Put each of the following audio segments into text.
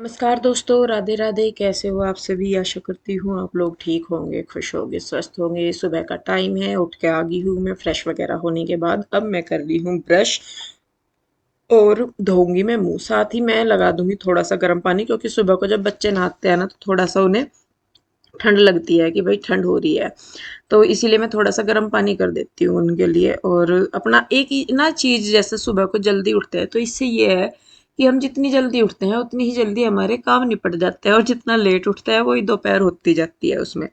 नमस्कार दोस्तों, राधे राधे। कैसे हो आप सभी? आशा करती हूँ आप लोग ठीक होंगे, खुश होंगे, स्वस्थ होंगे। सुबह का टाइम है, उठ के आ गई हूँ मैं फ्रेश वगैरह होने के बाद। अब मैं कर रही हूँ ब्रश और धोऊंगी मैं मुंह। साथ ही मैं लगा दूंगी थोड़ा सा गर्म पानी, क्योंकि सुबह को जब बच्चे नहाते हैं ना तो थोड़ा सा उन्हें ठंड लगती है कि भाई ठंड हो रही है। तो इसीलिए मैं थोड़ा सा गर्म पानी कर देती हूँ उनके लिए। और अपना एक ही ना चीज़, जैसे सुबह को जल्दी उठते हैं तो इससे ये है कि हम जितनी जल्दी उठते हैं उतनी ही जल्दी हमारे काम निपट जाते हैं, और जितना लेट उठते हैं वही दोपहर होती जाती है उसमें।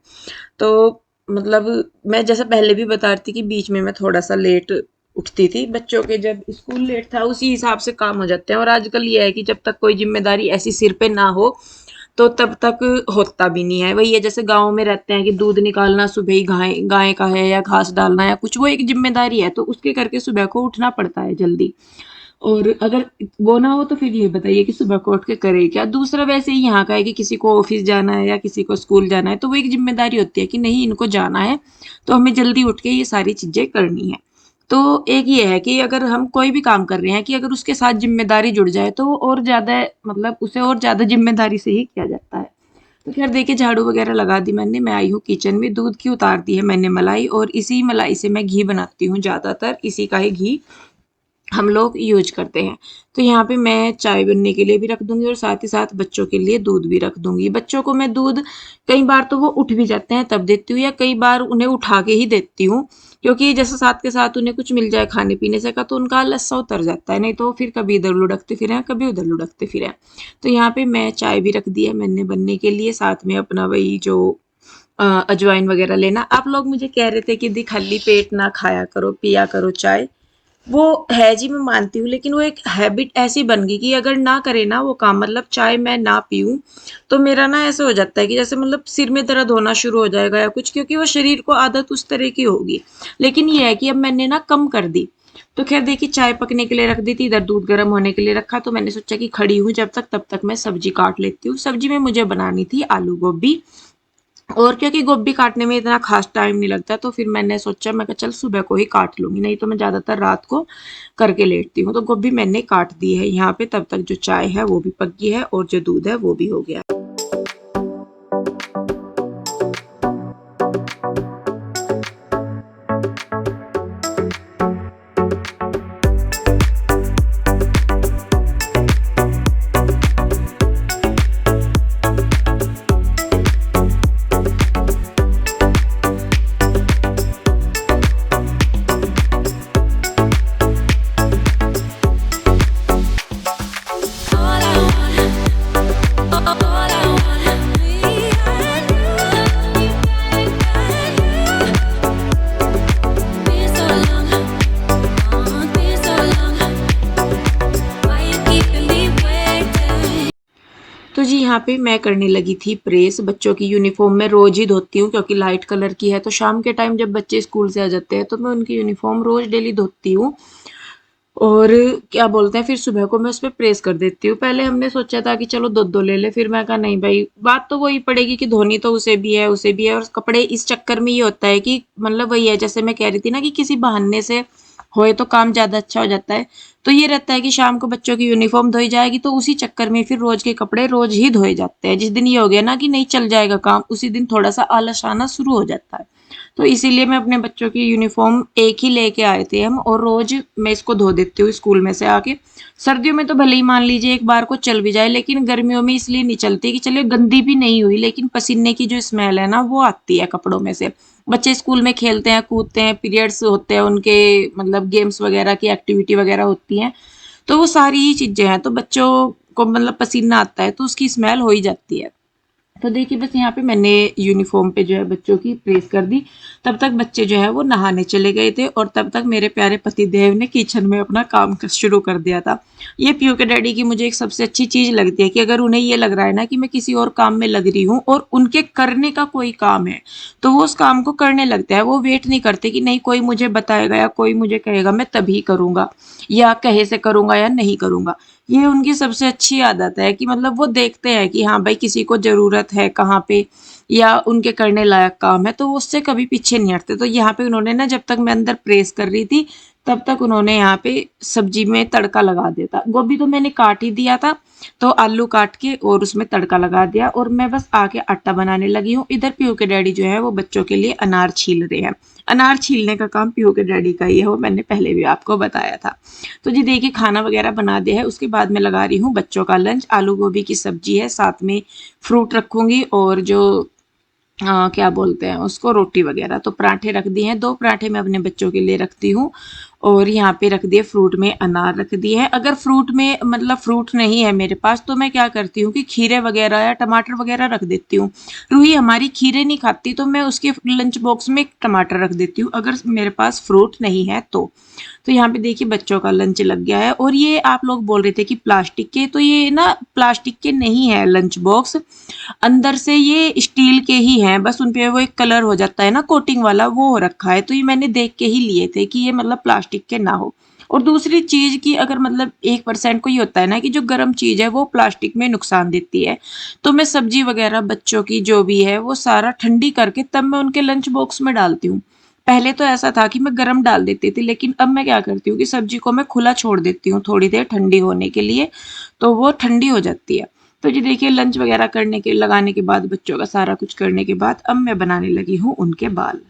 तो मतलब मैं जैसे पहले भी बता रही थी कि बीच में मैं थोड़ा सा लेट उठती थी। बच्चों के जब स्कूल लेट था उसी हिसाब से काम हो जाते हैं। और आजकल ये है कि जब तक कोई जिम्मेदारी ऐसी सिर पे ना हो तो तब तक होता भी नहीं है। वही है, जैसे गाँव में रहते हैं कि दूध निकालना सुबह ही गाय गाय का है, या घास डालना या कुछ, वो एक जिम्मेदारी है, तो उसके करके सुबह को उठना पड़ता है जल्दी। और अगर वो ना हो तो फिर ये बताइए कि सुबह को उठ के करे क्या। दूसरा वैसे ही यहाँ का है कि किसी को ऑफिस जाना है या किसी को स्कूल जाना है, तो वो एक जिम्मेदारी होती है कि नहीं इनको जाना है, तो हमें जल्दी उठ के ये सारी चीजें करनी है। तो एक ये है कि अगर हम कोई भी काम कर रहे हैं कि अगर उसके साथ जिम्मेदारी जुड़ जाए तो वो और ज्यादा, मतलब उसे और ज्यादा जिम्मेदारी से ही किया जाता है। तो खैर देखिए, झाड़ू वगैरह लगा दी मैंने, मैं आई हूँ किचन में। दूध की उतार दी है मैंने मलाई, और इसी मलाई से मैं घी बनाती हूँ, ज्यादातर इसी का ही घी हम लोग यूज करते हैं। तो यहाँ पे मैं चाय बनने के लिए भी रख दूंगी, और साथ ही साथ बच्चों के लिए दूध भी रख दूंगी। बच्चों को मैं दूध कई बार तो वो उठ भी जाते हैं तब देती हूँ, या कई बार उन्हें उठा के ही देती हूँ, क्योंकि जैसे साथ के साथ उन्हें कुछ मिल जाए खाने पीने से का तो उनका आलस सा उतर जाता है। नहीं तो फिर कभी इधर लुढ़कते फिरे, कभी उधर लुढ़कते फिरे। तो यहाँ पे मैं चाय भी रख दी है मैंने बनने के लिए, साथ में अपना वही जो अजवाइन वगैरह लेना। आप लोग मुझे कह रहे थे कि दी खाली पेट ना खाया करो, पिया करो चाय। वो है जी, मैं मानती हूँ, लेकिन वो एक हैबिट ऐसी बन गई कि अगर ना करे ना वो काम, मतलब चाय मैं ना पीऊँ तो मेरा ना ऐसा हो जाता है कि जैसे मतलब सिर में दर्द होना शुरू हो जाएगा या कुछ, क्योंकि वो शरीर को आदत उस तरह की होगी। लेकिन ये है कि अब मैंने ना कम कर दी। तो खैर देखिए, चाय पकने के लिए रख दी थी, इधर दूध गर्म होने के लिए रखा, तो मैंने सोचा कि खड़ी हूँ जब तक, तब तक मैं सब्जी काट लेती हूँ। सब्जी में मुझे बनानी थी आलू गोभी। और क्योंकि गोभी काटने में इतना खास टाइम नहीं लगता, तो फिर मैंने सोचा, मैं कहा चल सुबह को ही काट लूंगी, नहीं तो मैं ज्यादातर रात को करके लेटती हूँ। तो गोभी मैंने काट दी है यहाँ पे। तब तक जो चाय है वो भी पक गई है, और जो दूध है वो भी हो गया। तो जी यहाँ पे मैं करने लगी थी प्रेस। बच्चों की यूनिफॉर्म मैं रोज ही धोती हूँ, क्योंकि लाइट कलर की है, तो शाम के टाइम जब बच्चे स्कूल से आ जाते हैं तो मैं उनकी यूनिफॉर्म रोज डेली धोती हूँ। और क्या बोलते हैं, फिर सुबह को मैं उस पे प्रेस कर देती हूँ। पहले हमने सोचा था कि चलो दो दो ले ले, फिर मैं कहा नहीं भाई, बात तो वही पड़ेगी कि धोनी तो उसे भी है उसे भी है। और कपड़े इस चक्कर में ये होता है कि मतलब वही है, जैसे मैं कह रही थी ना कि किसी बहाने से होए तो काम ज्यादा अच्छा हो जाता है। तो ये रहता है कि शाम को बच्चों की यूनिफॉर्म धोई जाएगी, तो उसी चक्कर में फिर रोज के कपड़े रोज ही धोए जाते हैं। जिस दिन ये हो गया ना कि नहीं चल जाएगा काम, उसी दिन थोड़ा सा आलस आना शुरू हो जाता है। तो इसीलिए मैं अपने बच्चों की यूनिफॉर्म एक ही लेके आए थे हम, और रोज मैं इसको धो देती हूँ स्कूल में से आके। सर्दियों में तो भले ही मान लीजिए एक बार को चल भी जाए, लेकिन गर्मियों में इसलिए नहीं चलती कि चलिए गंदी भी नहीं हुई, लेकिन पसीने की जो स्मेल है ना वो आती है कपड़ों में से। बच्चे स्कूल में खेलते हैं कूदते हैं, पीरियड्स होते हैं उनके, मतलब गेम्स वगैरह की एक्टिविटी वगैरह होती हैं, तो वो सारी ही चीजें हैं, तो बच्चों को मतलब पसीना आता है तो उसकी स्मेल हो ही जाती है। तो देखिए, बस यहाँ पे मैंने यूनिफॉर्म पे जो है बच्चों की प्रेस कर दी। तब तक बच्चे जो है वो नहाने चले गए थे, और तब तक मेरे प्यारे पति देव ने किचन में अपना काम शुरू कर दिया था। ये पीयू के डैडी की मुझे एक सबसे अच्छी चीज लगती है कि अगर उन्हें ये लग रहा है ना कि मैं किसी और काम में लग रही हूँ और उनके करने का कोई काम है, तो वो उस काम को करने लगता है। वो वेट नहीं करते कि नहीं कोई मुझे बताएगा या कोई मुझे कहेगा, मैं तभी करूंगा, या कहे से करूंगा या नहीं करूंगा। ये उनकी सबसे अच्छी आदत है कि मतलब वो देखते हैं कि हाँ भाई किसी को जरूरत है कहाँ पे, या उनके करने लायक काम है, तो वो उससे कभी पीछे नहीं हटते। तो यहाँ पे उन्होंने ना, जब तक मैं अंदर प्रेस कर रही थी, तब तक उन्होंने यहाँ पे सब्जी में तड़का लगा दिया था। गोभी तो मैंने काट ही दिया था, तो आलू काट के और उसमें तड़का लगा दिया और मैं बस आके आटा बनाने लगी हूँ। इधर पीहू के डैडी जो है वो बच्चों के लिए अनार छील रहे हैं। अनार छीलने का काम पीहू के डैडी का ही है, वो मैंने पहले भी आपको बताया था। तो जी देखिए खाना वगैरह बना दिया है, उसके बाद मैं लगा रही हूँ बच्चों का लंच। आलू गोभी की सब्जी है, साथ में फ्रूट रखूंगी और जो क्या बोलते हैं उसको, रोटी वगैरह। तो पराठे रख दिए हैं, 2 पराठे मैं अपने बच्चों के लिए रखती हूँ और यहाँ पे रख दिए फ्रूट में अनार रख दिए हैं। अगर फ्रूट में मतलब फ्रूट नहीं है मेरे पास तो मैं क्या करती हूँ कि खीरे वगैरह या टमाटर वगैरह रख देती हूँ। रूही हमारी खीरे नहीं खाती तो मैं उसके लंच बॉक्स में टमाटर रख देती हूँ अगर मेरे पास फ्रूट नहीं है तो। तो यहाँ पे देखिए बच्चों का लंच लग गया है। और ये आप लोग बोल रहे थे कि प्लास्टिक के, तो ये ना प्लास्टिक के नहीं है लंच बॉक्स, अंदर से ये स्टील के ही हैं। बस उन पे वो एक कलर हो जाता है ना कोटिंग वाला, वो हो रखा है। तो ये मैंने देख के ही लिए थे कि ये मतलब प्लास्टिक के ना हो। और दूसरी चीज की अगर मतलब 1% को ये होता है ना कि जो गर्म चीज है वो प्लास्टिक में नुकसान देती है, तो मैं सब्जी वगैरह बच्चों की जो भी है वो सारा ठंडी करके तब मैं उनके लंच बॉक्स में डालती हूँ। पहले तो ऐसा था कि मैं गरम डाल देती थी, लेकिन अब मैं क्या करती हूँ कि सब्जी को मैं खुला छोड़ देती हूँ थोड़ी देर ठंडी होने के लिए, तो वो ठंडी हो जाती है। तो जी देखिए लंच वगैरह करने के लगाने के बाद बच्चों का सारा कुछ करने के बाद अब मैं बनाने लगी हूँ उनके बाल।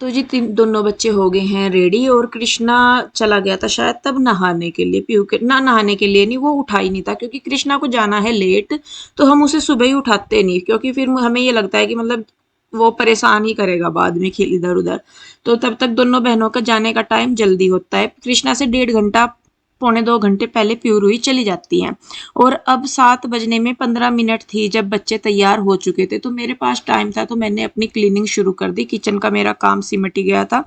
तो जी दोनों बच्चे हो गए हैं रेडी और कृष्णा चला गया था शायद तब नहाने के लिए। पीहू के ना नहाने के लिए नहीं, वो उठा ही नहीं था क्योंकि कृष्णा को जाना है लेट, तो हम उसे सुबह ही उठाते नहीं क्योंकि फिर हमें ये लगता है कि मतलब वो परेशान ही करेगा बाद में खेल इधर उधर। तो तब तक दोनों बहनों का जाने का टाइम जल्दी होता है, कृष्णा से 1.5 घंटा पौने 2 घंटे पहले प्यूर हुई चली जाती हैं। और अब 7 बजने में 15 मिनट थी जब बच्चे तैयार हो चुके थे, तो मेरे पास टाइम था तो मैंने अपनी क्लीनिंग शुरू कर दी। किचन का मेरा काम सिमट ही गया था,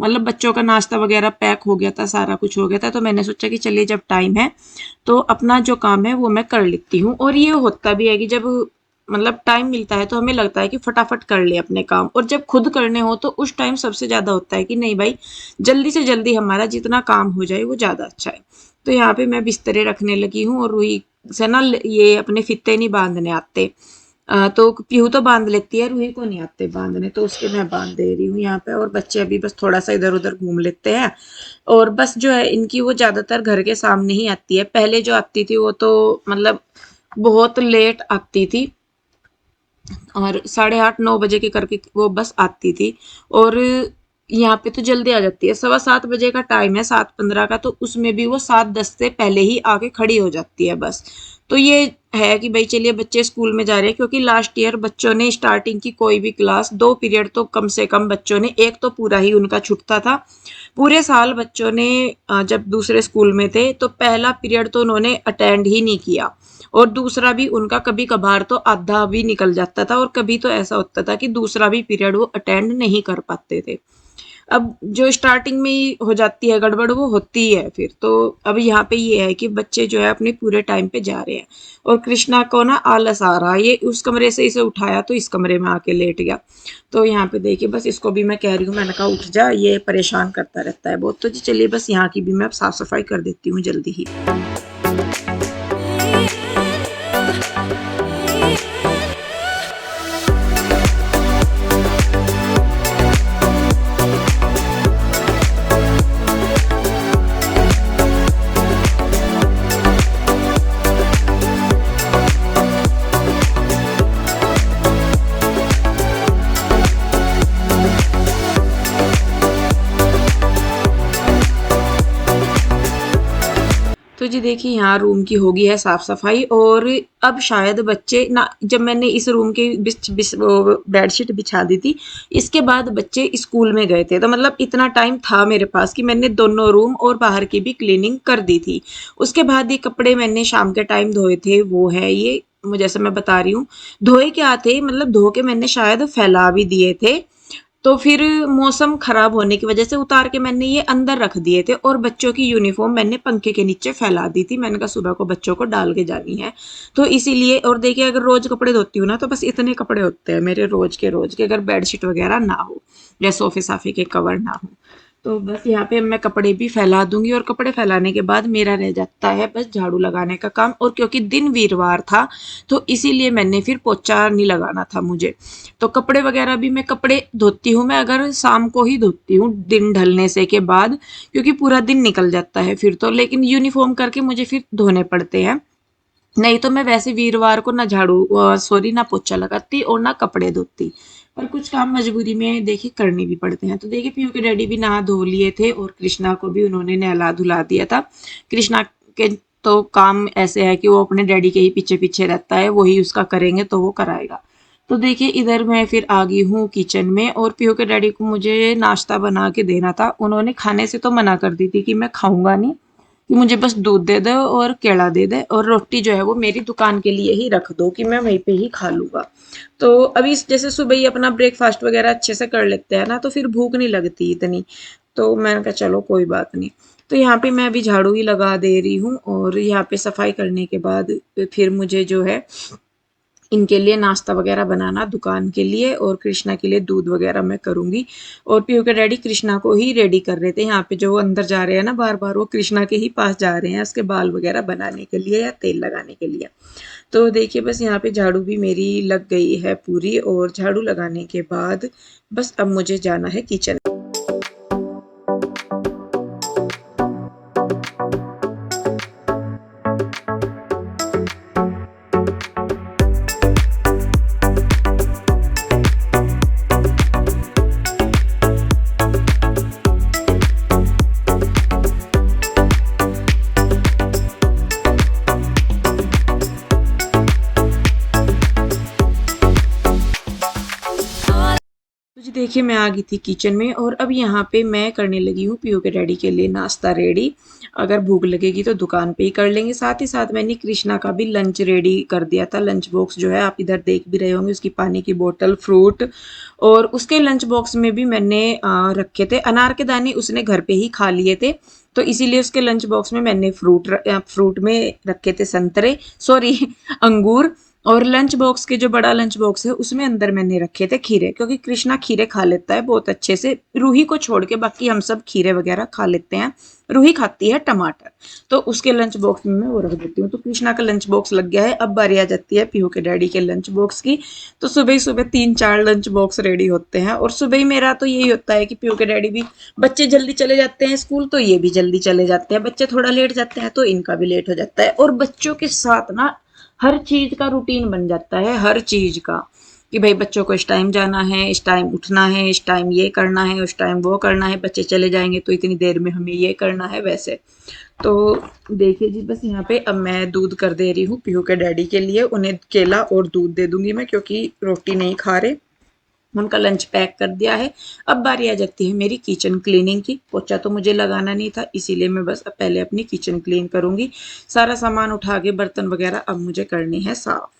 मतलब बच्चों का नाश्ता वगैरह पैक हो गया था, सारा कुछ हो गया था। तो मैंने सोचा कि चलिए जब टाइम है तो अपना जो काम है वो मैं कर लेती हूँ। और ये होता भी है कि जब मतलब टाइम मिलता है तो हमें लगता है कि फटाफट कर ले अपने काम, और जब खुद करने हो तो उस टाइम सबसे ज्यादा होता है कि नहीं भाई, जल्दी से जल्दी हमारा जितना काम हो जाए वो ज्यादा अच्छा है। तो यहाँ पे मैं बिस्तरे रखने लगी हूँ और रूही से ना ये अपने फीते नहीं बांधने आते। तो पीहू तो बांध लेती है, रूही को नहीं आते बांधने, तो उसके मैं बांध दे रही हूँ यहाँ पे। और बच्चे अभी बस थोड़ा सा इधर उधर घूम लेते हैं। और बस जो है इनकी वो ज्यादातर घर के सामने ही आती है, पहले जो आती थी वो तो मतलब बहुत लेट आती थी और 8:30 9 बजे के करके वो बस आती थी। और यहाँ पे तो जल्दी आ जाती है, 7:15 का टाइम है, 7:15 का, तो उसमें भी वो 7:10 से पहले ही आके खड़ी हो जाती है बस। तो ये है कि भाई चलिए बच्चे स्कूल में जा रहे हैं, क्योंकि लास्ट ईयर बच्चों ने स्टार्टिंग की कोई भी क्लास 2 पीरियड तो कम से कम बच्चों ने, एक तो पूरा ही उनका छूटता था। पूरे साल बच्चों ने जब दूसरे स्कूल में थे तो पहला पीरियड तो उन्होंने अटेंड ही नहीं किया, और दूसरा भी उनका कभी कभार तो आधा भी निकल जाता था, और कभी तो ऐसा होता था कि दूसरा भी पीरियड वो अटेंड नहीं कर पाते थे। अब जो स्टार्टिंग में ही हो जाती है गड़बड़ वो होती है फिर तो। अब यहाँ पे ये है कि बच्चे जो है अपने पूरे टाइम पे जा रहे हैं। और कृष्णा को ना आलस आ रहा है, ये उस कमरे से इसे उठाया तो इस कमरे में आके लेट गया। तो यहाँ पे देखिए बस इसको भी मैं कह रही हूँ, मैंने कहा उठ जा, ये परेशान करता रहता है बहुत। तो जी चलिए बस यहाँ की भी मैं अब साफ सफाई कर देती हूँ जल्दी ही। तो जी देखिए यहाँ रूम की हो गई है साफ सफाई। और अब शायद बच्चे ना, जब मैंने इस रूम की बेडशीट बिछा दी थी इसके बाद बच्चे स्कूल में गए थे, तो मतलब इतना टाइम था मेरे पास कि मैंने दोनों रूम और बाहर की भी क्लीनिंग कर दी थी। उसके बाद ये कपड़े मैंने शाम के टाइम धोए थे, वो है ये जैसे मैं बता रही हूँ। धोए क्या थे, मतलब धो के मैंने शायद फैला भी दिए थे। तो फिर मौसम खराब होने की वजह से उतार के मैंने ये अंदर रख दिए थे और बच्चों की यूनिफॉर्म मैंने पंखे के नीचे फैला दी थी। मैंने कहा सुबह को बच्चों को डाल के जानी है, तो इसीलिए। और देखिए अगर रोज कपड़े धोती हूँ ना तो बस इतने कपड़े होते हैं मेरे रोज के, अगर बेडशीट वगैरह ना हो या सोफे साफे के कवर ना हो। तो बस यहाँ पे मैं कपड़े भी फैला दूंगी और कपड़े फैलाने के बाद मेरा रह जाता है बस झाड़ू लगाने का काम। और क्योंकि दिन वीरवार था तो इसीलिए मैंने फिर पोछा नहीं लगाना था मुझे। तो कपड़े वगैरह भी मैं कपड़े धोती हूँ, मैं अगर शाम को ही धोती हूँ दिन ढलने से के बाद, क्योंकि पूरा दिन निकल जाता है फिर तो। लेकिन यूनिफॉर्म करके मुझे फिर धोने पड़ते हैं, नहीं तो मैं वैसे वीरवार को ना झाड़ू सॉरी ना पोछा लगाती और ना कपड़े धोती। पर कुछ काम मजबूरी में देखिए करने भी पड़ते हैं। तो देखिए पीयू के डैडी भी नहा धो लिए थे और कृष्णा को भी उन्होंने नहला धुला दिया था। कृष्णा के तो काम ऐसे है कि वो अपने डैडी के ही पीछे पीछे रहता है, वही उसका करेंगे तो वो कराएगा। तो देखिए इधर मैं फिर आ गई हूँ किचन में और पीयू के डैडी को मुझे नाश्ता बना के देना था। उन्होंने खाने से तो मना कर दी थी कि मैं खाऊंगा नहीं, कि मुझे बस दूध दे दो और केला दे दे और रोटी जो है वो मेरी दुकान के लिए ही रख दो कि मैं वहीं पे ही खा लूँगा। तो अभी जैसे सुबह ही अपना ब्रेकफास्ट वगैरह अच्छे से कर लेते हैं ना तो फिर भूख नहीं लगती इतनी। तो मैंने कहा चलो कोई बात नहीं। तो यहाँ पे मैं अभी झाड़ू ही लगा दे रही हूँ और यहाँ पे सफाई करने के बाद फिर मुझे जो है इनके लिए नाश्ता वगैरह बनाना दुकान के लिए, और कृष्णा के लिए दूध वगैरह मैं करूँगी। और पीयू के डैडी कृष्णा को ही रेडी कर रहे थे, यहाँ पे जो वो अंदर जा रहे हैं ना बार बार, वो कृष्णा के ही पास जा रहे हैं उसके बाल वगैरह बनाने के लिए या तेल लगाने के लिए। तो देखिए बस यहाँ पे झाड़ू भी मेरी लग गई है पूरी, और झाड़ू लगाने के बाद बस अब मुझे जाना है किचन। तो जी देखिए मैं आ गई थी किचन में और अब यहाँ पे मैं करने लगी हूँ पीयू के डैडी के लिए नाश्ता रेडी। अगर भूख लगेगी तो दुकान पे ही कर लेंगे। साथ ही साथ मैंने कृष्णा का भी लंच रेडी कर दिया था। लंच बॉक्स जो है आप इधर देख भी रहे होंगे, उसकी पानी की बोतल, फ्रूट, और उसके लंच बॉक्स में भी मैंने रखे थे अनार के दाने, उसने घर पे ही खा लिए थे। तो इसीलिए उसके लंच बॉक्स में मैंने फ्रूट में रखे थे संतरे, सॉरी अंगूर। और लंच बॉक्स के जो बड़ा लंच बॉक्स है उसमें अंदर मैंने रखे थे खीरे, क्योंकि कृष्णा खीरे खा लेता है बहुत अच्छे से। रूही को छोड़ के बाकी हम सब खीरे वगैरह खा लेते हैं। रूही खाती है टमाटर, तो उसके लंच बॉक्स में मैं वो रख देती हूँ। तो कृष्णा का लंच बॉक्स लग गया है, अब बारी आ जाती है पीहू के डैडी के लंच बॉक्स की। तो सुबह ही सुबह 3-4 लंच बॉक्स रेडी होते हैं, और सुबह ही मेरा तो यही होता है कि पीहू के डैडी भी, बच्चे जल्दी चले जाते हैं स्कूल तो ये भी जल्दी चले जाते हैं, बच्चे थोड़ा लेट जाते हैं तो इनका भी लेट हो जाता है। और बच्चों के साथ ना हर चीज का रूटीन बन जाता है, हर चीज का, कि भाई बच्चों को इस टाइम जाना है, इस टाइम उठना है, इस टाइम ये करना है, उस टाइम वो करना है, बच्चे चले जाएंगे तो इतनी देर में हमें ये करना है वैसे। तो देखिए जी बस यहाँ पे अब मैं दूध कर दे रही हूँ पीहू के डैडी के लिए, उन्हें केला और दूध दे दूंगी मैं, क्योंकि रोटी नहीं खा रहे। उनका लंच पैक कर दिया है। अब बारी आ जाती है मेरी किचन क्लीनिंग की। पोछा तो मुझे लगाना नहीं था, इसीलिए मैं बस अब पहले अपनी किचन क्लीन करूंगी। सारा सामान उठा के बर्तन वगैरह अब मुझे करनी है साफ।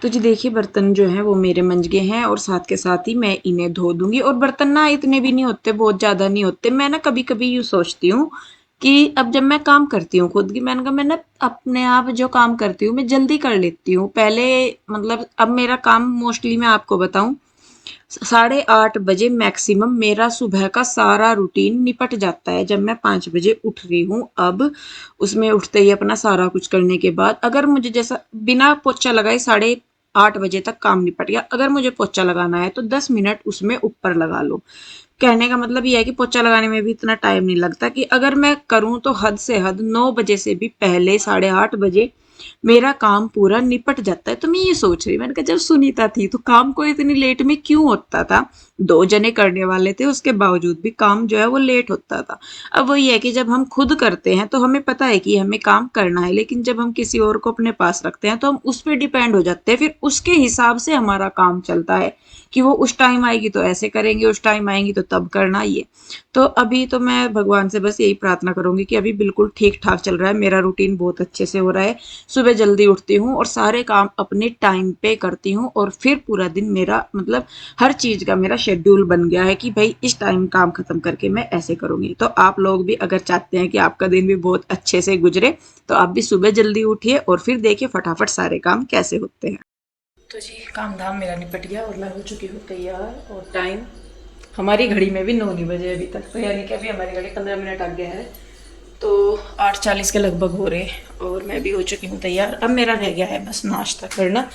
तो जी देखिए बर्तन जो है वो मेरे मंज गए हैं, और साथ के साथ ही मैं इन्हें धो दूंगी। और बर्तन ना इतने भी नहीं होते, बहुत ज्यादा नहीं होते। मैं ना कभी कभी यूँ सोचती हूँ कि अब जब मैं काम करती हूँ खुद की, मैंने कहा मैं ना अपने आप जो काम करती हूँ मैं जल्दी कर लेती हूँ पहले। मतलब अब मेरा काम मोस्टली मैं आपको बताऊं 8:30 बजे मैक्सिमम मेरा सुबह का सारा रूटीन निपट जाता है, जब मैं 5 बजे उठ रही हूँ अब। उसमें उठते ही अपना सारा कुछ करने के बाद अगर मुझे जैसा बिना पोछा लगाए 8 बजे तक काम निपट गया। अगर मुझे पोछा लगाना है तो 10 मिनट उसमें ऊपर लगा लो। कहने का मतलब ये है कि पोछा लगाने में भी इतना टाइम नहीं लगता, कि अगर मैं करूँ तो हद से हद 9 बजे से भी पहले 8:30 बजे मेरा काम पूरा निपट जाता है। तो मैं ये सोच रही, मैंने कहा जब सुनीता थी तो काम को इतनी लेट में क्यों होता था? 2 जने करने वाले थे, उसके बावजूद भी काम जो है वो लेट होता था। अब वही है कि जब हम खुद करते हैं तो हमें पता है कि हमें काम करना है, लेकिन जब हम किसी और को अपने पास रखते हैं तो हम उस पे डिपेंड हो जाते हैं, फिर उसके हिसाब से हमारा काम चलता है कि वो उस टाइम आएगी तो ऐसे करेंगे, उस टाइम आएंगी तो तब करना ये। तो अभी तो मैं भगवान से बस यही प्रार्थना करूंगी कि अभी बिल्कुल ठीक ठाक चल रहा है, मेरा रूटीन बहुत अच्छे से हो रहा है। सुबह जल्दी उठती हूँ और सारे काम अपने टाइम पे करती हूँ, और फिर पूरा दिन मेरा मतलब हर चीज़ का मेरा शेड्यूल बन गया है कि भाई इस टाइम काम खत्म करके मैं ऐसे करूंगी। तो आप लोग भी अगर चाहते हैं कि आपका दिन भी बहुत अच्छे से गुजरे तो आप भी सुबह जल्दी उठिए और फिर देखिए फटाफट सारे काम कैसे होते हैं। तो जी काम धाम मेरा निपट गया और मैं हो चुकी हूँ तैयार, और टाइम हमारी घड़ी में भी 9 नहीं बजे अभी तक, तो यानी कि अभी हमारी घड़ी 15 मिनट आगे है, तो 8:40 के लगभग हो रहे, और मैं भी हो चुकी हूँ तैयार। अब मेरा रह गया है बस नाश्ता करना।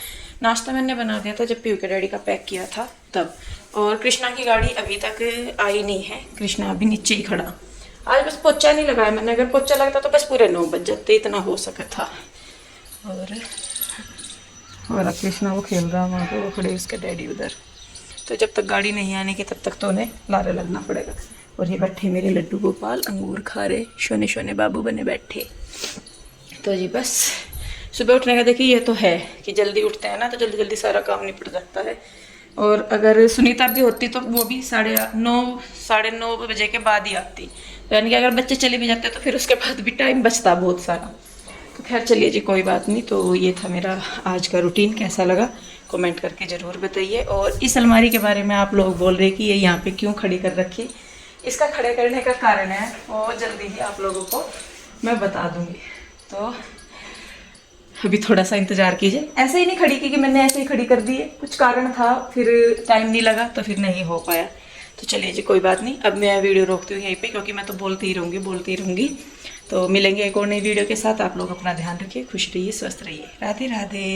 नाश्ता मैंने बना दिया था जब पीयू के डैडी का पैक किया था तब, और कृष्णा की गाड़ी अभी तक आई नहीं है, कृष्णा अभी नीचे ही खड़ा। आज बस पोछा नहीं लगाया मैंने, अगर पोछा लगता तो बस पूरे 9 बज जाते, इतना हो सका था। और हमारा कृष्णा वो खेल रहा वहाँ पे, वो खड़े उसके डैडी उधर। तो जब तक गाड़ी नहीं आने की तब तक तो उन्हें लारे लगना पड़ेगा। और ये बैठे मेरे लड्डू गोपाल अंगूर खा रहे, शोने शोने बाबू बने बैठे। तो जी बस सुबह उठने का देखिए ये तो है कि जल्दी उठते हैं ना तो जल्दी जल्दी सारा काम निपट जाता है। और अगर सुनीता भी होती तो वो भी 9:30 9:30 बजे के बाद ही आती, तो यानी कि अगर बच्चे चले भी जाते तो फिर उसके बाद भी टाइम बचता बहुत सारा। तो खैर चलिए जी कोई बात नहीं। तो ये था मेरा आज का रूटीन, कैसा लगा कमेंट करके ज़रूर बताइए। और इस अलमारी के बारे में आप लोग बोल रहे कि ये यहाँ पे क्यों खड़ी कर रखी, इसका खड़े करने का कारण है वो जल्दी ही आप लोगों को मैं बता दूँगी। तो अभी थोड़ा सा इंतज़ार कीजिए, ऐसे ही नहीं खड़ी की कि मैंने ऐसे ही खड़ी कर दी है, कुछ कारण था, फिर टाइम नहीं लगा तो फिर नहीं हो पाया। तो चलिए जी कोई बात नहीं, अब मैं वीडियो रोकती हूँ यहीं पे, क्योंकि मैं तो बोलती ही रहूँगी। तो मिलेंगे एक और नई वीडियो के साथ। आप लोग अपना ध्यान रखिए, खुश रहिए, स्वस्थ रहिए। राधे राधे।